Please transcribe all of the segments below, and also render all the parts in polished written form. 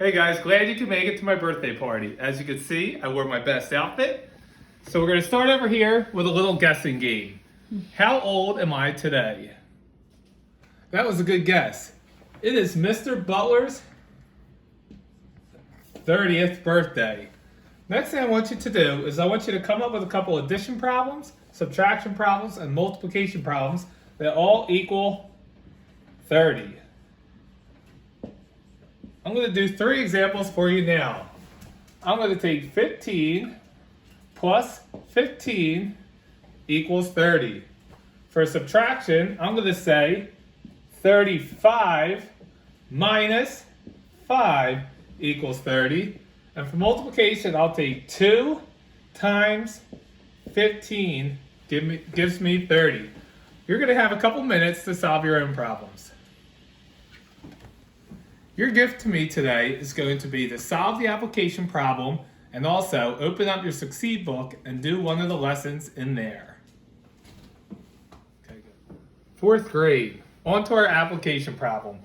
Hey guys, glad you could make it to my birthday party. As you can see, I wore my best outfit. So we're going to start over here with a little guessing game. How old am I today? That was a good guess. It is Mr. Butler's 30th birthday. Next thing I want you to do is I want you to come up with a couple addition problems, subtraction problems, and multiplication problems that all equal 30. I'm going to do 3 examples for you now. I'm going to take 15 plus 15 equals 30. For subtraction, I'm going to say 35 minus 5 equals 30. And for multiplication, I'll take 2 times 15 gives me 30. You're going to have a couple minutes to solve your own problems. Your gift to me today is going to be to solve the application problem and also open up your Succeed book and do one of the lessons in there. Okay, good. 4th grade, on to our application problem.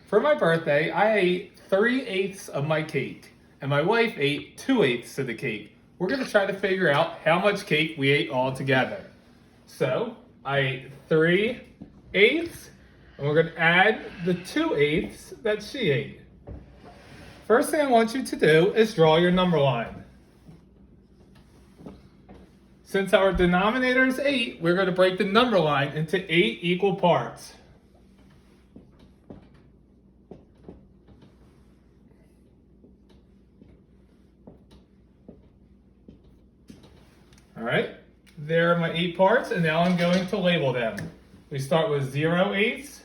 For my birthday, I ate 3/8 of my cake, and my wife ate 2/8 of the cake. We're going to try to figure out how much cake we ate all together. So, I ate 3/8. And we're going to add the 2/8 that she ate. First thing I want you to do is draw your number line. Since our denominator is 8, we're going to break the number line into 8 equal parts. All right, there are my 8 parts, and now I'm going to label them. We start with 0/8.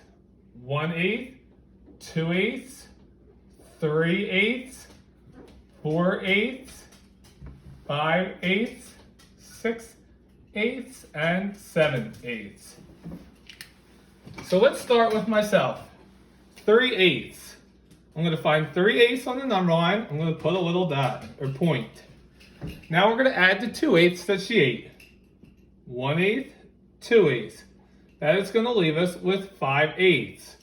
1/8, 2/8, 3/8, 4/8, 5/8, 6/8, and 7/8. So let's start with myself. 3/8. I'm going to find 3/8 on the number line. I'm going to put a little dot or point. Now we're going to add the 2/8 that she ate. 1/8, 2/8. That is going to leave us with 5/8.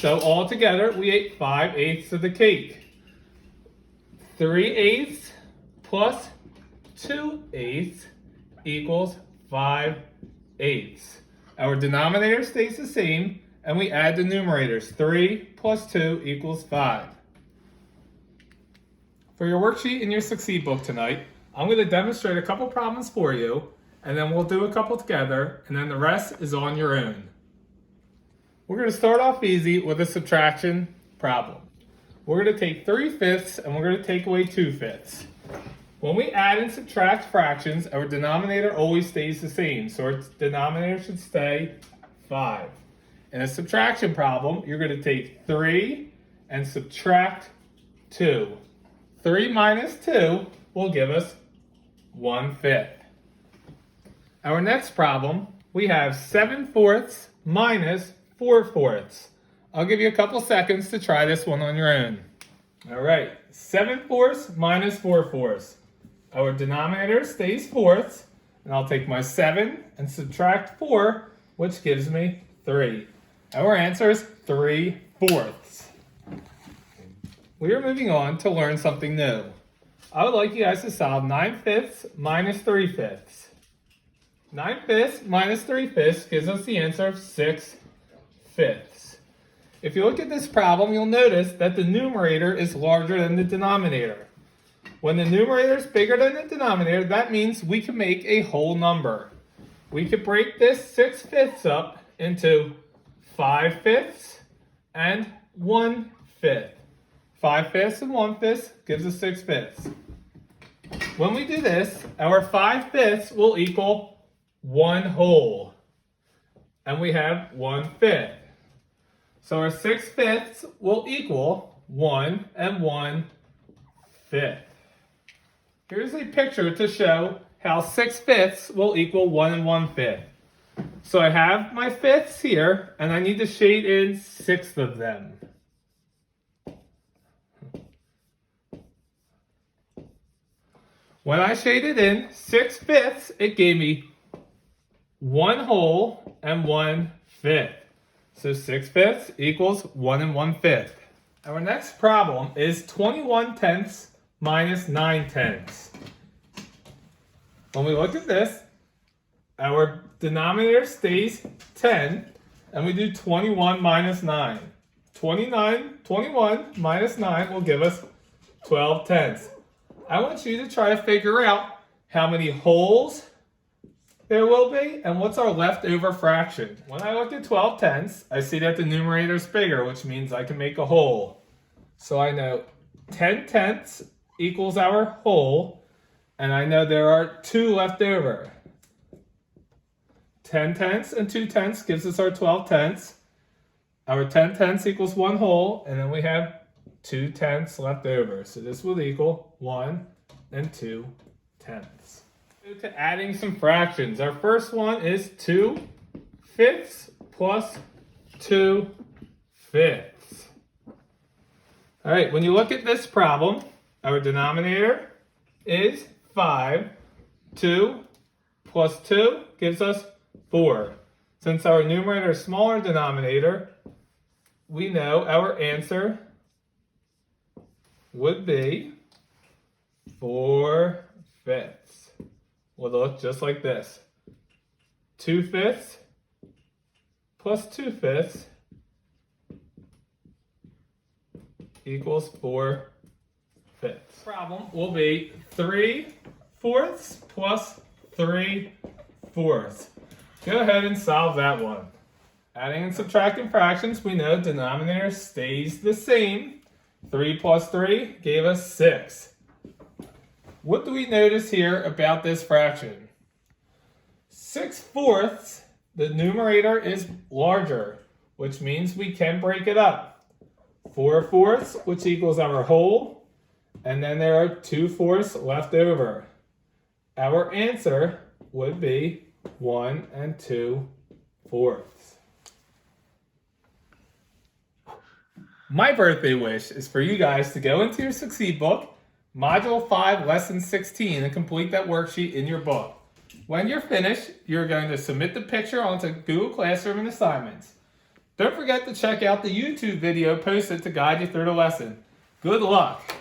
So altogether, we ate 5/8 of the cake. 3/8 plus 2/8 equals 5/8. Our denominator stays the same, and we add the numerators. 3 plus 2 equals 5. For your worksheet in your Succeed book tonight, I'm going to demonstrate a couple problems for you, and then we'll do a couple together, and then the rest is on your own. We're going to start off easy with a subtraction problem. We're going to take 3/5 and we're going to take away 2/5. When we add and subtract fractions, our denominator always stays the same, so our denominator should stay 5. In a subtraction problem, you're going to take 3 and subtract 2. 3 minus 2 will give us 1/5. Our next problem, we have 7/4 minus 4/4. I'll give you a couple seconds to try this one on your own. All right, 7/4 minus 4/4. Our denominator stays fourths, and I'll take my 7 and subtract 4, which gives me 3. Our answer is 3/4. We are moving on to learn something new. I would like you guys to solve 9/5 minus 3/5. 9/5 minus 3/5 gives us the answer of 6/5. If you look at this problem, you'll notice that the numerator is larger than the denominator. When the numerator is bigger than the denominator, that means we can make a whole number. We could break this 6/5 up into 5/5 and 1/5. 5/5 and 1/5 gives us 6/5. When we do this, our 5/5 will equal 1 whole, and we have 1/5. So our 6/5 will equal 1 and 1/5. Here's a picture to show how 6/5 will equal 1 and 1/5. So I have my fifths here, and I need to shade in 6 of them. When I shaded in 6/5, it gave me 1 whole and 1/5. So 6/5 equals 1 and 1/5. Our next problem is 21 tenths minus 9 tenths. When we look at this, our denominator stays 10, and we do 21 minus 9. 21 minus 9 will give us 12 tenths. I want you to try to figure out how many wholes there will be and what's our leftover fraction. When I look at 12 tenths, I see that the numerator is bigger, which means I can make a whole. So I know 10 tenths equals our whole, and I know there are 2 left over. 10 tenths and 2 tenths gives us our 12 tenths. Our 10 tenths equals 1 whole, and then we have 2 tenths left over. So this will equal 1 and 2 tenths. To adding some fractions. Our first one is 2 fifths plus 2 fifths. All right, when you look at this problem, our denominator is 5. 2 plus 2 gives us 4. Since our numerator is smaller denominator, we know our answer would be 4 fifths. Will look just like this. 2 fifths plus 2 fifths equals 4 fifths. Problem will be 3 fourths plus 3 fourths. Go ahead and solve that one. Adding and subtracting fractions, we know denominator stays the same. 3 plus 3 gave us 6. What do we notice here about this fraction? 6 fourths, the numerator is larger, which means we can break it up. 4 fourths, which equals our whole, and then there are 2 fourths left over. Our answer would be 1 and 2 fourths. My birthday wish is for you guys to go into your Succeed book, Module 5, Lesson 16, and complete that worksheet in your book. When you're finished, you're going to submit the picture onto Google Classroom and assignments. Don't forget to check out the YouTube video posted to guide you through the lesson. Good luck!